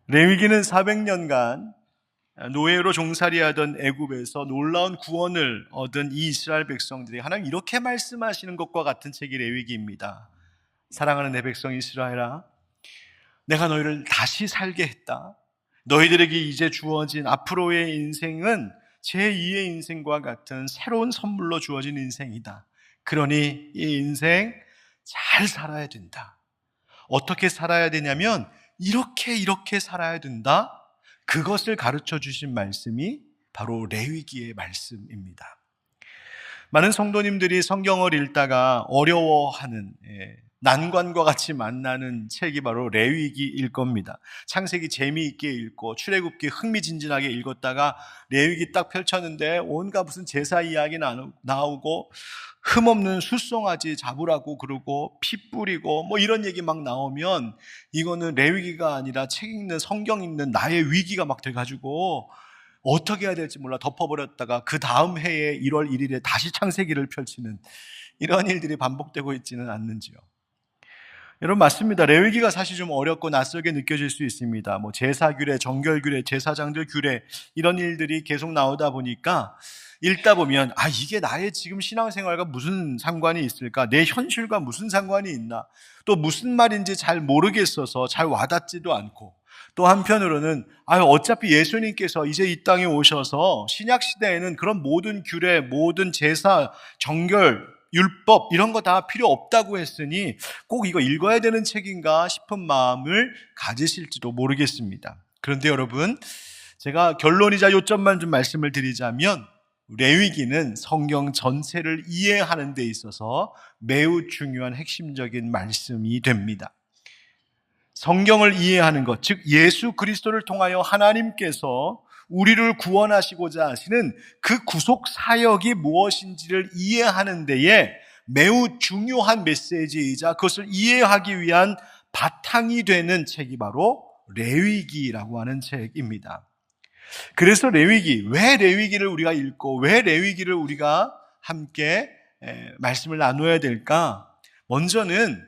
레위기는 400년간 노예로 종살이하던 애굽에서 놀라운 구원을 얻은 이 이스라엘 백성들이 하나님 이렇게 말씀하시는 것과 같은 책이 레위기입니다. 사랑하는 내 백성 이스라엘아, 내가 너희를 다시 살게 했다. 너희들에게 이제 주어진 앞으로의 인생은 제2의 인생과 같은 새로운 선물로 주어진 인생이다. 그러니 이 인생 잘 살아야 된다. 어떻게 살아야 되냐면 이렇게 살아야 된다. 그것을 가르쳐 주신 말씀이 바로 레위기의 말씀입니다. 많은 성도님들이 성경을 읽다가 어려워하는 난관과 같이 만나는 책이 바로 레위기일 겁니다. 창세기 재미있게 읽고 출애굽기 흥미진진하게 읽었다가 레위기 딱 펼쳤는데 온갖 무슨 제사 이야기 나오고 흠없는 숫송아지 잡으라고 그러고 피 뿌리고 뭐 이런 얘기 막 나오면 이거는 레위기가 아니라 책 읽는 성경 읽는 나의 위기가 막 돼가지고 어떻게 해야 될지 몰라 덮어버렸다가 그 다음 해에 1월 1일에 다시 창세기를 펼치는 이런 일들이 반복되고 있지는 않는지요. 여러분 맞습니다. 레위기가 사실 좀 어렵고 낯설게 느껴질 수 있습니다. 뭐 제사규례, 정결규례, 제사장들 규례 이런 일들이 계속 나오다 보니까 읽다 보면 이게 나의 지금 신앙생활과 무슨 상관이 있을까? 내 현실과 무슨 상관이 있나? 또 무슨 말인지 잘 모르겠어서 잘 와닿지도 않고 또 한편으로는 어차피 예수님께서 이제 이 땅에 오셔서 신약 시대에는 그런 모든 규례, 모든 제사, 정결, 율법 이런 거 다 필요 없다고 했으니 꼭 이거 읽어야 되는 책인가 싶은 마음을 가지실지도 모르겠습니다. 그런데 여러분, 제가 결론이자 요점만 좀 말씀을 드리자면 레위기는 성경 전체를 이해하는 데 있어서 매우 중요한 핵심적인 말씀이 됩니다. 성경을 이해하는 것, 즉 예수 그리스도를 통하여 하나님께서 우리를 구원하시고자 하시는 그 구속 사역이 무엇인지를 이해하는 데에 매우 중요한 메시지이자 그것을 이해하기 위한 바탕이 되는 책이 바로 레위기라고 하는 책입니다. 그래서 레위기, 왜 레위기를 우리가 읽고 왜 레위기를 우리가 함께 말씀을 나눠야 될까? 먼저는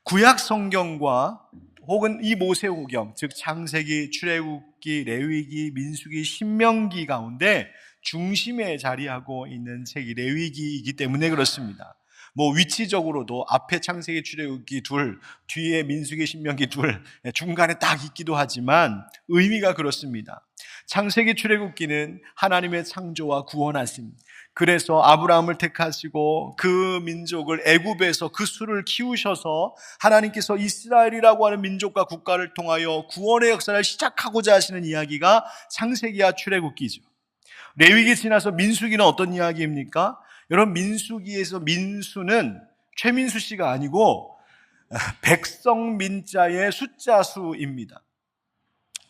구약 성경과 혹은 이 모세오경, 즉 창세기, 출애굽기, 레위기, 민수기, 신명기 가운데 중심에 자리하고 있는 책이 레위기이기 때문에 그렇습니다. 뭐 위치적으로도 앞에 창세기, 출애굽기 둘, 뒤에 민수기, 신명기 둘, 중간에 딱 있기도 하지만 의미가 그렇습니다. 창세기, 출애굽기는 하나님의 창조와 구원하심, 그래서 아브라함을 택하시고 그 민족을 애굽에서 그 수를 키우셔서 하나님께서 이스라엘이라고 하는 민족과 국가를 통하여 구원의 역사를 시작하고자 하시는 이야기가 창세기와 출애굽기죠. 레위기 지나서 민수기는 어떤 이야기입니까? 여러분 민수기에서 민수는 최민수 씨가 아니고 백성민자의 숫자수입니다.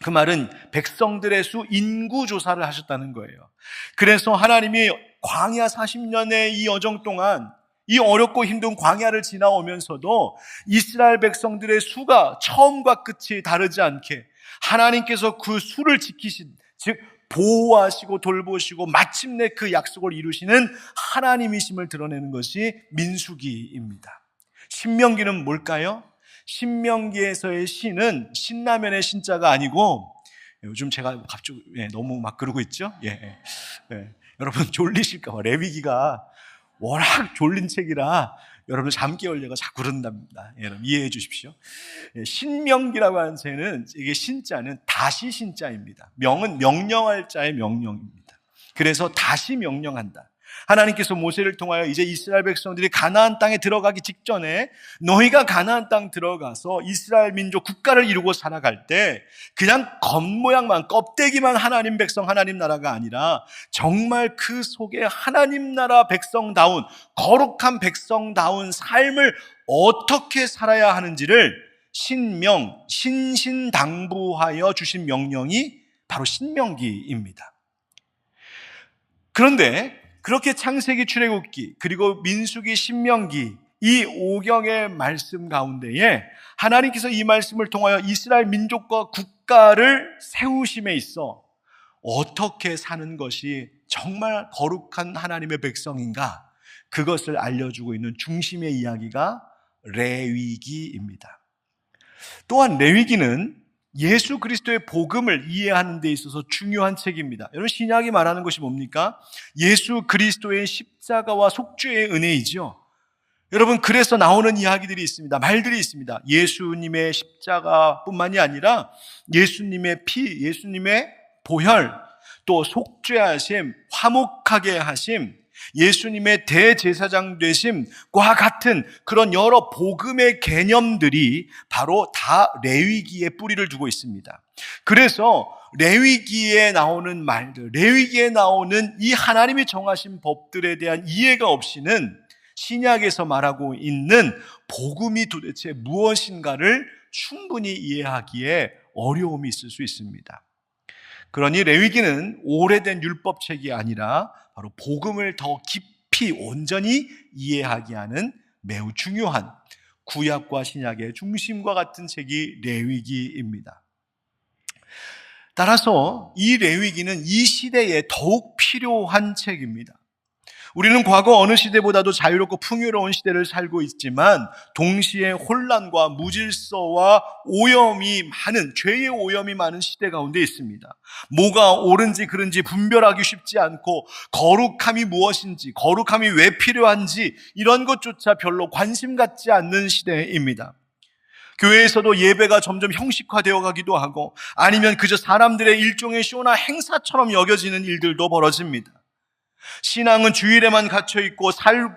그 말은 백성들의 수 인구 조사를 하셨다는 거예요. 그래서 하나님이 광야 40년의 이 여정 동안 이 어렵고 힘든 광야를 지나오면서도 이스라엘 백성들의 수가 처음과 끝이 다르지 않게 하나님께서 그 수를 지키신, 즉 보호하시고 돌보시고 마침내 그 약속을 이루시는 하나님이심을 드러내는 것이 민수기입니다. 신명기는 뭘까요? 신명기에서의 신은 신라면의 신자가 아니고, 요즘 제가 갑자기 너무 막 그러고 있죠? 여러분 졸리실까봐 레위기가 워낙 졸린 책이라 여러분 잠 깨우려고 자꾸 그런답니다. 여러분 이해해 주십시오. 신명기라고 하는 책은 이게 신자는 다시 신자입니다. 명은 명령할 자의 명령입니다. 그래서 다시 명령한다. 하나님께서 모세를 통하여 이제 이스라엘 백성들이 가나안 땅에 들어가기 직전에 너희가 가나안 땅 들어가서 이스라엘 민족 국가를 이루고 살아갈 때 그냥 겉모양만 껍데기만 하나님 백성 하나님 나라가 아니라 정말 그 속에 하나님 나라 백성다운 거룩한 백성다운 삶을 어떻게 살아야 하는지를 신신당부하여 주신 명령이 바로 신명기입니다. 그런데 그렇게 창세기, 출애굽기, 그리고 민수기, 신명기 이 오경의 말씀 가운데에 하나님께서 이 말씀을 통하여 이스라엘 민족과 국가를 세우심에 있어 어떻게 사는 것이 정말 거룩한 하나님의 백성인가, 그것을 알려주고 있는 중심의 이야기가 레위기입니다. 또한 레위기는 예수 그리스도의 복음을 이해하는 데 있어서 중요한 책입니다. 여러분, 신약이 말하는 것이 뭡니까? 예수 그리스도의 십자가와 속죄의 은혜이죠. 여러분, 그래서 나오는 이야기들이 있습니다. 말들이 있습니다. 예수님의 십자가뿐만이 아니라 예수님의 피, 예수님의 보혈, 또 속죄하심, 화목하게 하심, 예수님의 대제사장 되심과 같은 그런 여러 복음의 개념들이 바로 다 레위기에 뿌리를 두고 있습니다. 그래서 레위기에 나오는 말들, 레위기에 나오는 이 하나님이 정하신 법들에 대한 이해가 없이는 신약에서 말하고 있는 복음이 도대체 무엇인가를 충분히 이해하기에 어려움이 있을 수 있습니다. 그러니 레위기는 오래된 율법책이 아니라 바로 복음을 더 깊이 온전히 이해하게 하는 매우 중요한 구약과 신약의 중심과 같은 책이 레위기입니다. 따라서 이 레위기는 이 시대에 더욱 필요한 책입니다. 우리는 과거 어느 시대보다도 자유롭고 풍요로운 시대를 살고 있지만 동시에 혼란과 무질서와 오염이 많은, 죄의 오염이 많은 시대 가운데 있습니다. 뭐가 옳은지 그른지 분별하기 쉽지 않고 거룩함이 무엇인지, 거룩함이 왜 필요한지 이런 것조차 별로 관심 갖지 않는 시대입니다. 교회에서도 예배가 점점 형식화되어 가기도 하고 아니면 그저 사람들의 일종의 쇼나 행사처럼 여겨지는 일들도 벌어집니다. 신앙은 주일에만 갇혀있고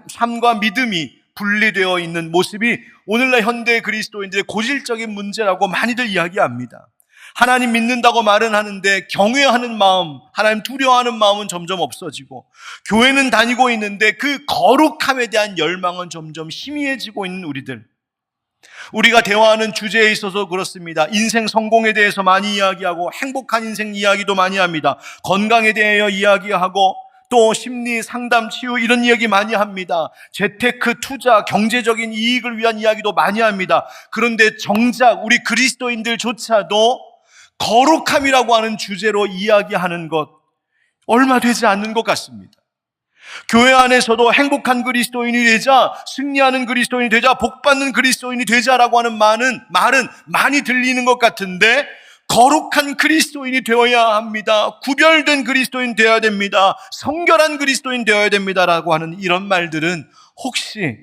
삶과 믿음이 분리되어 있는 모습이 오늘날 현대 그리스도인들의 고질적인 문제라고 많이들 이야기합니다. 하나님 믿는다고 말은 하는데 경외하는 마음, 하나님 두려워하는 마음은 점점 없어지고 교회는 다니고 있는데 그 거룩함에 대한 열망은 점점 희미해지고 있는 우리가 대화하는 주제에 있어서 그렇습니다. 인생 성공에 대해서 많이 이야기하고 행복한 인생 이야기도 많이 합니다. 건강에 대하여 이야기하고 또 심리, 상담, 치유 이런 이야기 많이 합니다. 재테크, 투자, 경제적인 이익을 위한 이야기도 많이 합니다. 그런데 정작 우리 그리스도인들조차도 거룩함이라고 하는 주제로 이야기하는 것 얼마 되지 않는 것 같습니다. 교회 안에서도 행복한 그리스도인이 되자, 승리하는 그리스도인이 되자, 복받는 그리스도인이 되자라고 하는 말은 많이 들리는 것 같은데 거룩한 그리스도인이 되어야 합니다. 구별된 그리스도인 되어야 됩니다. 성결한 그리스도인 되어야 됩니다라고 하는 이런 말들은 혹시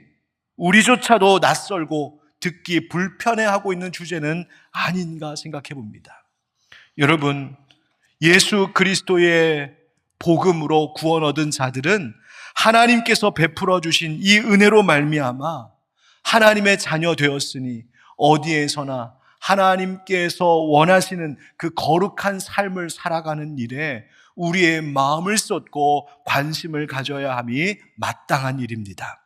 우리조차도 낯설고 듣기 불편해하고 있는 주제는 아닌가 생각해 봅니다. 여러분, 예수 그리스도의 복음으로 구원 얻은 자들은 하나님께서 베풀어 주신 이 은혜로 말미암아 하나님의 자녀 되었으니 어디에서나 하나님께서 원하시는 그 거룩한 삶을 살아가는 일에 우리의 마음을 쏟고 관심을 가져야 함이 마땅한 일입니다.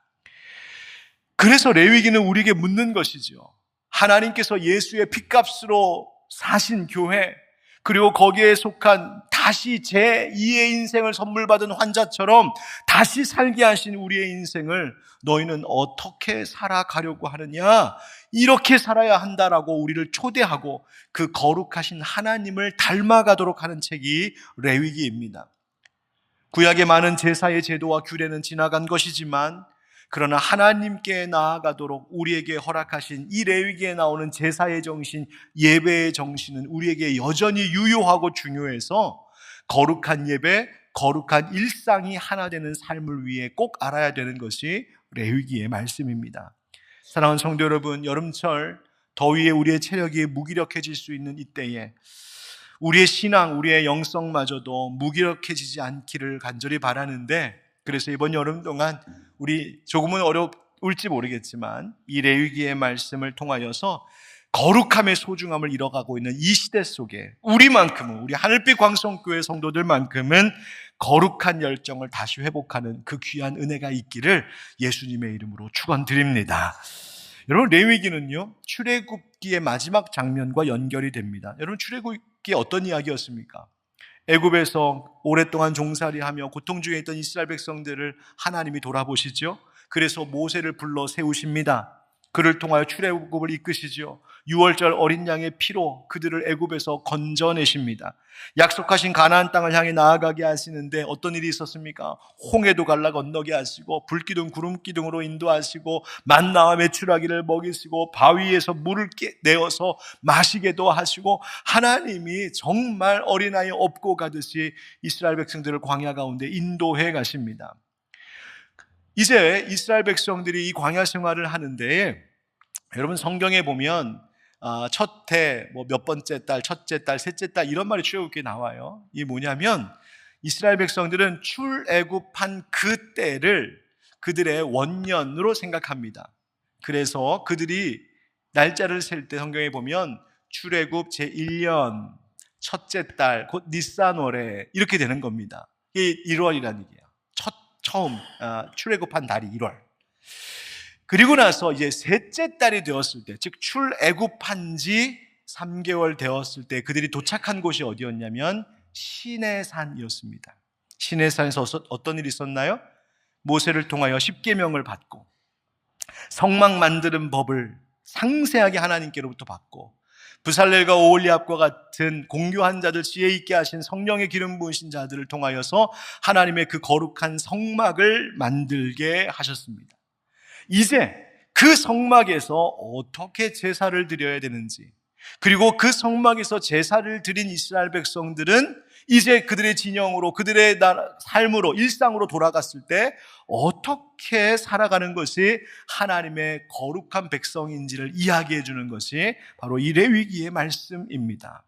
그래서 레위기는 우리에게 묻는 것이죠. 하나님께서 예수의 핏값으로 사신 교회, 그리고 거기에 속한 다시 제2의 인생을 선물 받은 환자처럼 다시 살게 하신 우리의 인생을 너희는 어떻게 살아가려고 하느냐? 이렇게 살아야 한다라고 우리를 초대하고 그 거룩하신 하나님을 닮아가도록 하는 책이 레위기입니다. 구약의 많은 제사의 제도와 규례는 지나간 것이지만 그러나 하나님께 나아가도록 우리에게 허락하신 이 레위기에 나오는 제사의 정신, 예배의 정신은 우리에게 여전히 유효하고 중요해서 거룩한 예배, 거룩한 일상이 하나 되는 삶을 위해 꼭 알아야 되는 것이 레위기의 말씀입니다. 사랑하는 성도 여러분, 여름철 더위에 우리의 체력이 무기력해질 수 있는 이때에 우리의 신앙, 우리의 영성마저도 무기력해지지 않기를 간절히 바라는데, 그래서 이번 여름 동안 우리 조금은 어려울지 모르겠지만 이 레위기의 말씀을 통하여서 거룩함의 소중함을 잃어가고 있는 이 시대 속에 우리만큼은, 우리 하늘빛 광성교회 성도들만큼은 거룩한 열정을 다시 회복하는 그 귀한 은혜가 있기를 예수님의 이름으로 축원드립니다. 여러분, 레위기는요 출애굽기의 마지막 장면과 연결이 됩니다. 여러분, 출애굽기 어떤 이야기였습니까? 애굽에서 오랫동안 종살이하며 고통 중에 있던 이스라엘 백성들을 하나님이 돌아보시죠. 그래서 모세를 불러 세우십니다. 그를 통하여 출애굽을 이끄시지요. 6월절 어린 양의 피로 그들을 애굽에서 건져내십니다. 약속하신 가나안 땅을 향해 나아가게 하시는데 어떤 일이 있었습니까? 홍해도 갈라 건너게 하시고 불기둥 구름기둥으로 인도하시고 만나와 메추라기를 먹이시고 바위에서 물을 내어서 마시게도 하시고, 하나님이 정말 어린아이 업고 가듯이 이스라엘 백성들을 광야 가운데 인도해 가십니다. 이제 이스라엘 백성들이 이 광야 생활을 하는데, 여러분 성경에 보면 첫 해, 몇 번째 달, 첫째 달, 셋째 달 이런 말이 출애굽기에 나와요. 이게 뭐냐면 이스라엘 백성들은 출애굽한 그 때를 그들의 원년으로 생각합니다. 그래서 그들이 날짜를 셀 때 성경에 보면 출애굽 제1년 첫째 달, 곧 니산월에 이렇게 되는 겁니다. 이게 1월이라는 얘기예요. 처음 출애굽한 달이 1월. 그리고 나서 이제 셋째 달이 되었을 때, 즉 출애굽한 지 3개월 되었을 때 그들이 도착한 곳이 어디였냐면 시내산이었습니다. 시내산에서 어떤 일이 있었나요? 모세를 통하여 십계명을 받고 성막 만드는 법을 상세하게 하나님께로부터 받고, 부살렐과 오홀리압과 같은 공교한 자들, 지혜 있게 하신 성령의 기름 부으신 자들을 통하여서 하나님의 그 거룩한 성막을 만들게 하셨습니다. 이제 그 성막에서 어떻게 제사를 드려야 되는지, 그리고 그 성막에서 제사를 드린 이스라엘 백성들은 이제 그들의 진영으로, 그들의 삶으로, 일상으로 돌아갔을 때 어떻게 살아가는 것이 하나님의 거룩한 백성인지를 이야기해 주는 것이 바로 이 레위기의 말씀입니다.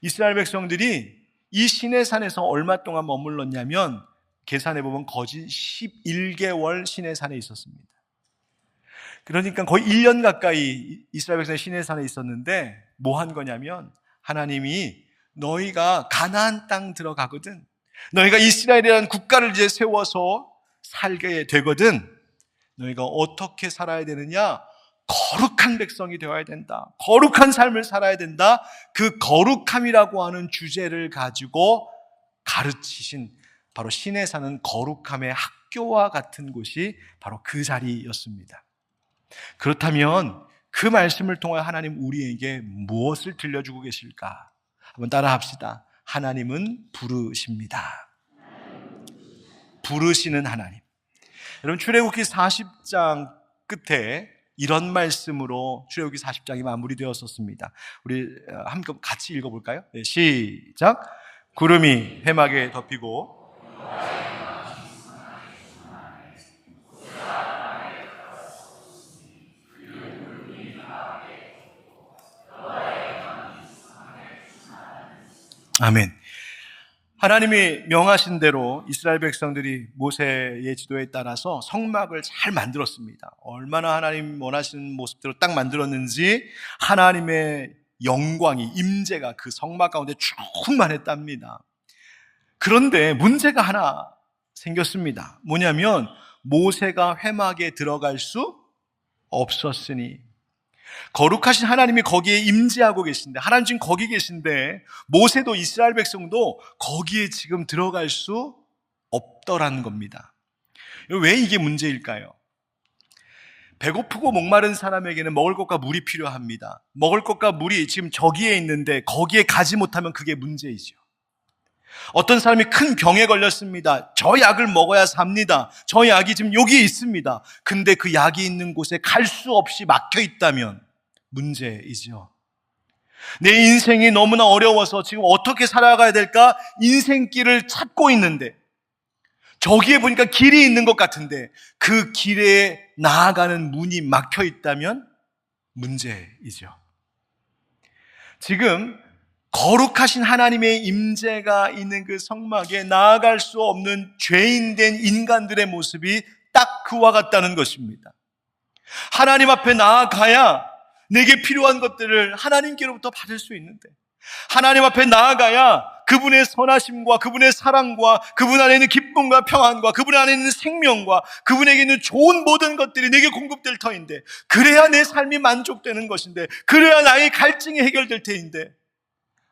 이스라엘 백성들이 이 시내산에서 얼마 동안 머물렀냐면, 계산해 보면 거진 11개월 시내산에 있었습니다. 그러니까 거의 1년 가까이 이스라엘 백성이 시내산에 있었는데, 뭐 한 거냐면, 하나님이 너희가 가나안 땅 들어가거든, 너희가 이스라엘이라는 국가를 이제 세워서 살게 되거든, 너희가 어떻게 살아야 되느냐? 거룩한 백성이 되어야 된다. 거룩한 삶을 살아야 된다. 그 거룩함이라고 하는 주제를 가지고 가르치신, 바로 시내산은 거룩함의 학교와 같은 곳이 바로 그 자리였습니다. 그렇다면 그 말씀을 통해 하나님 우리에게 무엇을 들려주고 계실까? 한번 따라 합시다. 하나님은 부르십니다. 부르시는 하나님. 여러분, 출애굽기 40장 끝에 이런 말씀으로 출애굽기 40장이 마무리되었었습니다. 우리 함께 같이 읽어볼까요? 네, 시작. 구름이 회막에 덮이고 아멘. 하나님이 명하신 대로 이스라엘 백성들이 모세의 지도에 따라서 성막을 잘 만들었습니다. 얼마나 하나님 원하시는 모습대로 딱 만들었는지 하나님의 영광이, 임재가 그 성막 가운데 충만했답니다. 그런데 문제가 하나 생겼습니다. 뭐냐면 모세가 회막에 들어갈 수 없었으니, 거룩하신 하나님이 거기에 임재하고 계신데, 하나님 지금 거기 계신데 모세도 이스라엘 백성도 거기에 지금 들어갈 수 없더라는 겁니다. 왜 이게 문제일까요? 배고프고 목마른 사람에게는 먹을 것과 물이 필요합니다. 먹을 것과 물이 지금 저기에 있는데 거기에 가지 못하면 그게 문제이죠. 어떤 사람이 큰 병에 걸렸습니다. 저 약을 먹어야 삽니다. 저 약이 지금 여기에 있습니다. 근데 그 약이 있는 곳에 갈 수 없이 막혀 있다면 문제이죠. 내 인생이 너무나 어려워서 지금 어떻게 살아가야 될까 인생길을 찾고 있는데, 저기에 보니까 길이 있는 것 같은데 그 길에 나아가는 문이 막혀 있다면 문제이죠. 지금 거룩하신 하나님의 임재가 있는 그 성막에 나아갈 수 없는 죄인된 인간들의 모습이 딱 그와 같다는 것입니다. 하나님 앞에 나아가야 내게 필요한 것들을 하나님께로부터 받을 수 있는데, 하나님 앞에 나아가야 그분의 선하심과 그분의 사랑과 그분 안에 있는 기쁨과 평안과 그분 안에 있는 생명과 그분에게 있는 좋은 모든 것들이 내게 공급될 터인데, 그래야 내 삶이 만족되는 것인데, 그래야 나의 갈증이 해결될 터인데,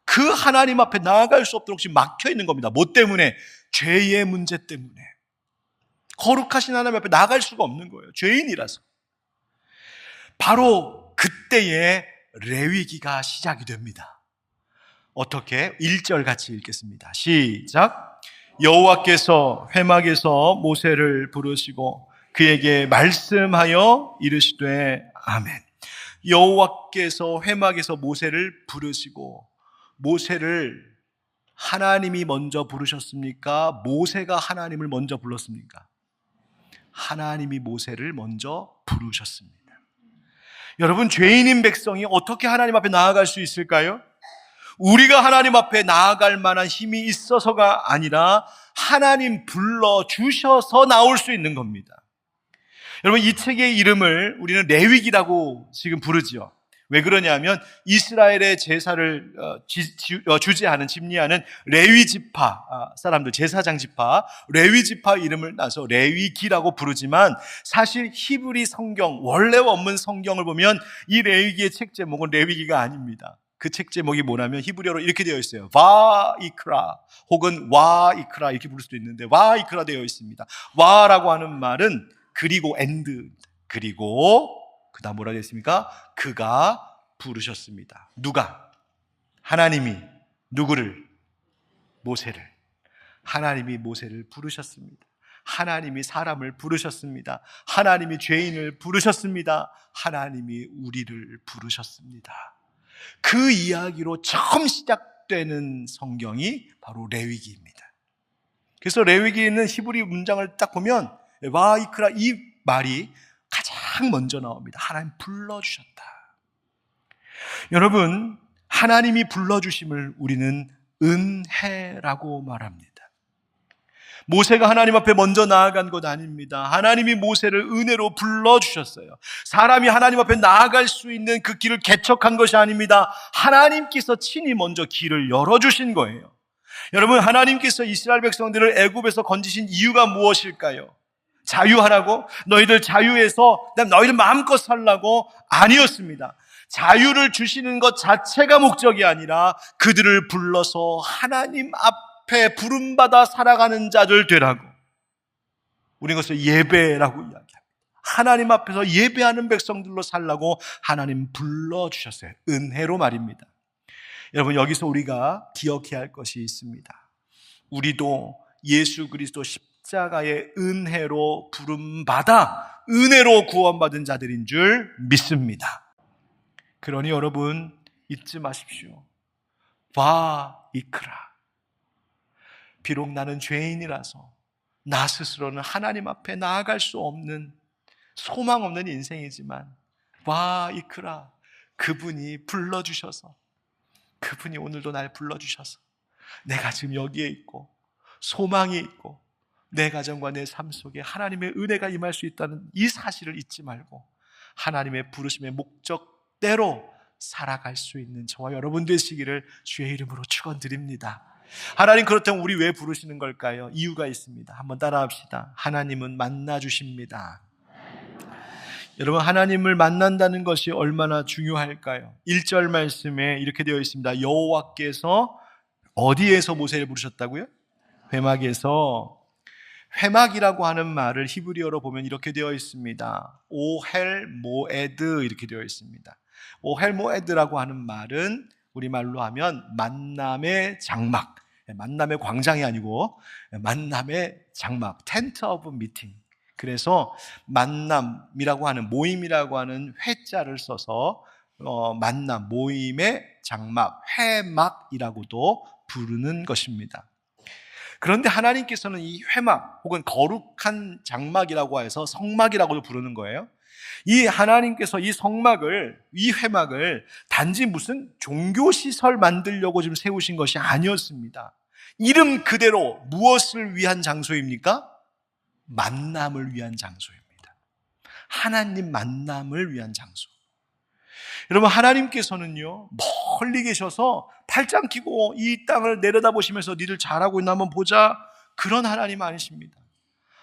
그 하나님 앞에 나아갈 수 없도록 지금 막혀 있는 겁니다. 뭐 때문에? 죄의 문제 때문에. 거룩하신 하나님 앞에 나아갈 수가 없는 거예요. 죄인이라서. 바로 그때에 레위기가 시작이 됩니다. 어떻게? 1절 같이 읽겠습니다. 시작. 여호와께서 회막에서 모세를 부르시고 그에게 말씀하여 이르시되 아멘. 여호와께서 회막에서 모세를 부르시고, 모세를 하나님이 먼저 부르셨습니까? 모세가 하나님을 먼저 불렀습니까? 하나님이 모세를 먼저 부르셨습니다. 여러분, 죄인인 백성이 어떻게 하나님 앞에 나아갈 수 있을까요? 우리가 하나님 앞에 나아갈 만한 힘이 있어서가 아니라 하나님 불러주셔서 나올 수 있는 겁니다. 여러분, 이 책의 이름을 우리는 레위기라고 지금 부르지요. 왜 그러냐면 이스라엘의 제사를 주재하는, 집리하는 레위 지파 사람들, 제사장 지파, 레위 지파 이름을 따서 레위기라고 부르지만, 사실 히브리 성경, 원래 원문 성경을 보면 이 레위기의 책 제목은 레위기가 아닙니다. 그 책 제목이 뭐냐면 히브리어로 이렇게 되어 있어요. 와이크라 혹은 와이크라 이렇게 부를 수도 있는데 와이크라 되어 있습니다. 와라고 하는 말은 그리고 엔드, 그리고 그 다음 뭐라 했습니까? 그가 부르셨습니다. 누가? 하나님이 누구를? 모세를. 하나님이 모세를 부르셨습니다. 하나님이 사람을 부르셨습니다. 하나님이 죄인을 부르셨습니다. 하나님이 우리를 부르셨습니다. 그 이야기로 처음 시작되는 성경이 바로 레위기입니다. 그래서 레위기에 있는 히브리 문장을 딱 보면 와이크라 이 말이 가장 먼저 나옵니다. 하나님 불러주셨다. 여러분, 하나님이 불러주심을 우리는 은혜라고 말합니다. 모세가 하나님 앞에 먼저 나아간 것 아닙니다. 하나님이 모세를 은혜로 불러주셨어요. 사람이 하나님 앞에 나아갈 수 있는 그 길을 개척한 것이 아닙니다. 하나님께서 친히 먼저 길을 열어주신 거예요. 여러분, 하나님께서 이스라엘 백성들을 애굽에서 건지신 이유가 무엇일까요? 자유하라고? 너희들 자유해서 너희들 마음껏 살라고? 아니었습니다. 자유를 주시는 것 자체가 목적이 아니라 그들을 불러서 하나님 앞에 부름받아 살아가는 자들 되라고. 우리는 그것을 예배라고 이야기합니다. 하나님 앞에서 예배하는 백성들로 살라고 하나님 불러주셨어요. 은혜로 말입니다. 여러분, 여기서 우리가 기억해야 할 것이 있습니다. 우리도 예수 그리스도 십자가의 은혜로 부름받아 은혜로 구원받은 자들인 줄 믿습니다. 그러니 여러분, 잊지 마십시오. 와이크라. 비록 나는 죄인이라서 나 스스로는 하나님 앞에 나아갈 수 없는, 소망 없는 인생이지만 와이크라, 그분이 불러주셔서, 그분이 오늘도 날 불러주셔서 내가 지금 여기에 있고 소망이 있고 내 가정과 내 삶 속에 하나님의 은혜가 임할 수 있다는 이 사실을 잊지 말고 하나님의 부르심의 목적대로 살아갈 수 있는 저와 여러분 되시기를 주의 이름으로 축원드립니다. 하나님, 그렇다면 우리 왜 부르시는 걸까요? 이유가 있습니다. 한번 따라합시다. 하나님은 만나주십니다. 여러분, 하나님을 만난다는 것이 얼마나 중요할까요? 1절 말씀에 이렇게 되어 있습니다. 여호와께서 어디에서 모세를 부르셨다고요? 회막에서. 회막이라고 하는 말을 히브리어로 보면 이렇게 되어 있습니다. 오헬 모에드 이렇게 되어 있습니다. 오헬 모에드라고 하는 말은 우리말로 하면 만남의 장막, 만남의 광장이 아니고 만남의 장막, 텐트 오브 미팅. 그래서 만남이라고 하는, 모임이라고 하는 회자를 써서 만남, 모임의 장막, 회막이라고도 부르는 것입니다. 그런데 하나님께서는 이 회막 혹은 거룩한 장막이라고 해서 성막이라고도 부르는 거예요. 이 하나님께서 이 성막을, 이 회막을 단지 무슨 종교시설 만들려고 지금 세우신 것이 아니었습니다. 이름 그대로 무엇을 위한 장소입니까? 만남을 위한 장소입니다. 하나님 만남을 위한 장소. 여러분, 하나님께서는요, 멀리 계셔서 팔짱 끼고 이 땅을 내려다보시면서 니들 잘하고 있나 한번 보자, 그런 하나님 아니십니다.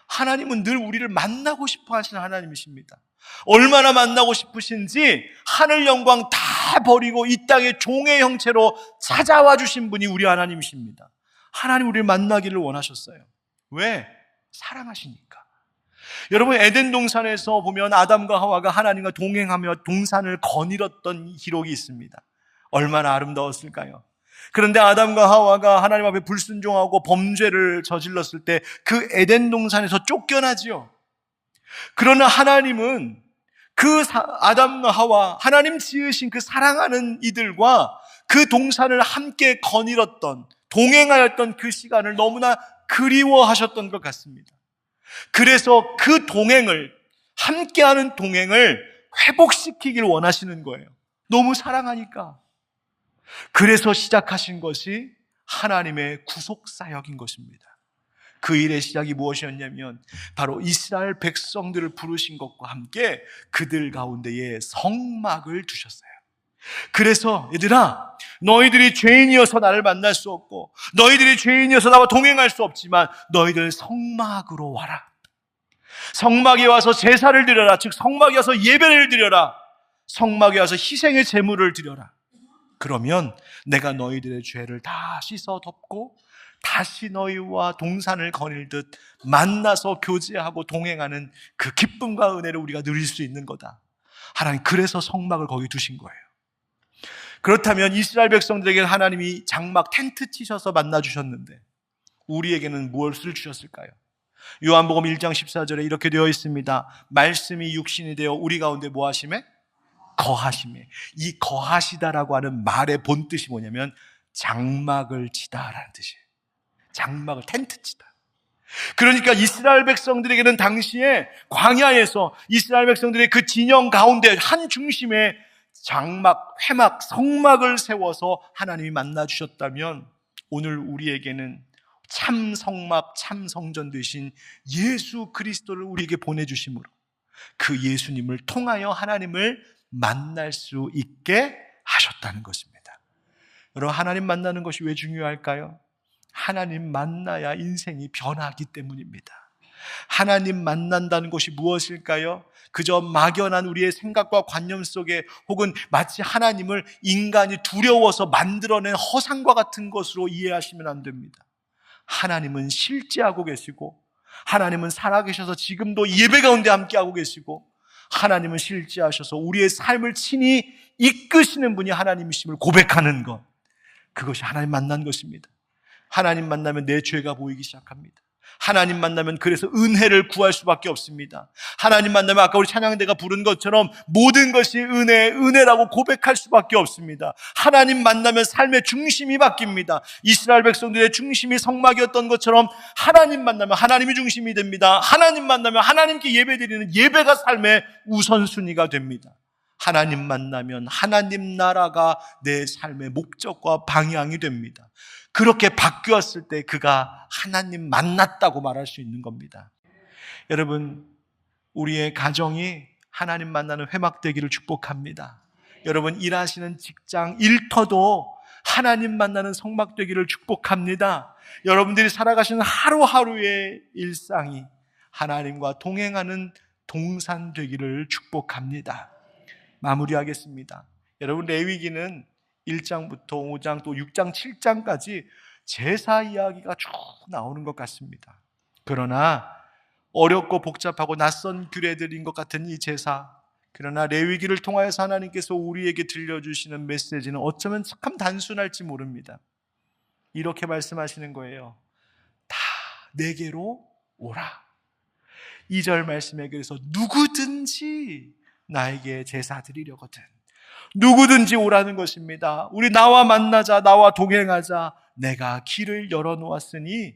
하나님은 늘 우리를 만나고 싶어 하시는 하나님이십니다. 얼마나 만나고 싶으신지 하늘 영광 다 버리고 이 땅의 종의 형체로 찾아와 주신 분이 우리 하나님이십니다. 하나님 우리를 만나기를 원하셨어요. 왜? 사랑하시니까. 여러분, 에덴 동산에서 보면 아담과 하와가 하나님과 동행하며 동산을 거닐었던 기록이 있습니다. 얼마나 아름다웠을까요? 그런데 아담과 하와가 하나님 앞에 불순종하고 범죄를 저질렀을 때 그 에덴 동산에서 쫓겨나지요. 그러나 하나님은 그 아담과 하와, 하나님 지으신 그 사랑하는 이들과 그 동산을 함께 거닐었던, 동행하였던 그 시간을 너무나 그리워하셨던 것 같습니다. 그래서 그 동행을, 함께하는 동행을 회복시키길 원하시는 거예요. 너무 사랑하니까. 그래서 시작하신 것이 하나님의 구속사역인 것입니다. 그 일의 시작이 무엇이었냐면 바로 이스라엘 백성들을 부르신 것과 함께 그들 가운데에 성막을 두셨어요. 그래서 얘들아, 너희들이 죄인이어서 나를 만날 수 없고 너희들이 죄인이어서 나와 동행할 수 없지만 너희들 성막으로 와라. 성막에 와서 제사를 드려라. 즉 성막에 와서 예배를 드려라. 성막에 와서 희생의 제물을 드려라. 그러면 내가 너희들의 죄를 다 씻어 덮고 다시 너희와 동산을 거닐듯 만나서 교제하고 동행하는 그 기쁨과 은혜를 우리가 누릴 수 있는 거다. 하나님 그래서 성막을 거기 두신 거예요. 그렇다면 이스라엘 백성들에게 하나님이 장막 텐트 치셔서 만나 주셨는데 우리에게는 무엇을 주셨을까요? 요한복음 1장 14절에 이렇게 되어 있습니다. 말씀이 육신이 되어 우리 가운데 뭐 하심에? 거하심에. 이 거하시다라고 하는 말의 본뜻이 뭐냐면 장막을 치다라는 뜻이에요. 장막을, 텐트 치다. 그러니까 이스라엘 백성들에게는 당시에 광야에서 이스라엘 백성들의 그 진영 가운데 한 중심에 장막, 회막, 성막을 세워서 하나님이 만나 주셨다면 오늘 우리에게는 참 성막, 참 성전 되신 예수 그리스도를 우리에게 보내주심으로 그 예수님을 통하여 하나님을 만날 수 있게 하셨다는 것입니다. 여러분, 하나님 만나는 것이 왜 중요할까요? 하나님 만나야 인생이 변하기 때문입니다. 하나님 만난다는 것이 무엇일까요? 그저 막연한 우리의 생각과 관념 속에 혹은 마치 하나님을 인간이 두려워서 만들어낸 허상과 같은 것으로 이해하시면 안 됩니다. 하나님은 실제하고 계시고 하나님은 살아계셔서 지금도 예배 가운데 함께하고 계시고 하나님은 실제하셔서 우리의 삶을 친히 이끄시는 분이 하나님이심을 고백하는 것, 그것이 하나님 만난 것입니다. 하나님 만나면 내 죄가 보이기 시작합니다. 하나님 만나면 그래서 은혜를 구할 수밖에 없습니다. 하나님 만나면 아까 우리 찬양대가 부른 것처럼 모든 것이 은혜라고 고백할 수밖에 없습니다. 하나님 만나면 삶의 중심이 바뀝니다. 이스라엘 백성들의 중심이 성막이었던 것처럼 하나님 만나면 하나님이 중심이 됩니다. 하나님 만나면 하나님께 예배드리는 예배가 삶의 우선순위가 됩니다. 하나님 만나면 하나님 나라가 내 삶의 목적과 방향이 됩니다. 그렇게 바뀌었을 때 그가 하나님 만났다고 말할 수 있는 겁니다. 여러분, 우리의 가정이 하나님 만나는 회막되기를 축복합니다. 여러분, 일하시는 직장, 일터도 하나님 만나는 성막되기를 축복합니다. 여러분들이 살아가시는 하루하루의 일상이 하나님과 동행하는 동산 되기를 축복합니다. 마무리하겠습니다. 여러분, 레위기는 1장부터 5장 또 6장 7장까지 제사 이야기가 쭉 나오는 것 같습니다. 그러나 어렵고 복잡하고 낯선 규례들인 것 같은 이 제사, 그러나 레위기를 통하여서 하나님께서 우리에게 들려주시는 메시지는 어쩌면 참 단순할지 모릅니다. 이렇게 말씀하시는 거예요. 다 내게로 오라. 2절 말씀에 그래서 누구든지 나에게 제사 드리려거든. 누구든지 오라는 것입니다. 우리 나와 만나자, 나와 동행하자. 내가 길을 열어놓았으니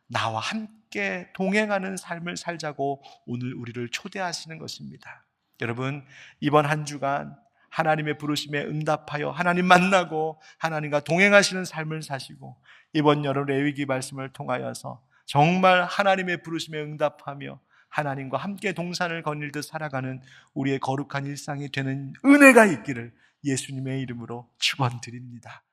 나와 함께 동행하는 삶을 살자고 오늘 우리를 초대하시는 것입니다. 여러분, 이번 한 주간 하나님의 부르심에 응답하여 하나님 만나고 하나님과 동행하시는 삶을 사시고 이번 여름 레위기 말씀을 통하여서 정말 하나님의 부르심에 응답하며 하나님과 함께 동산을 거닐듯 살아가는 우리의 거룩한 일상이 되는 은혜가 있기를 예수님의 이름으로 축원드립니다.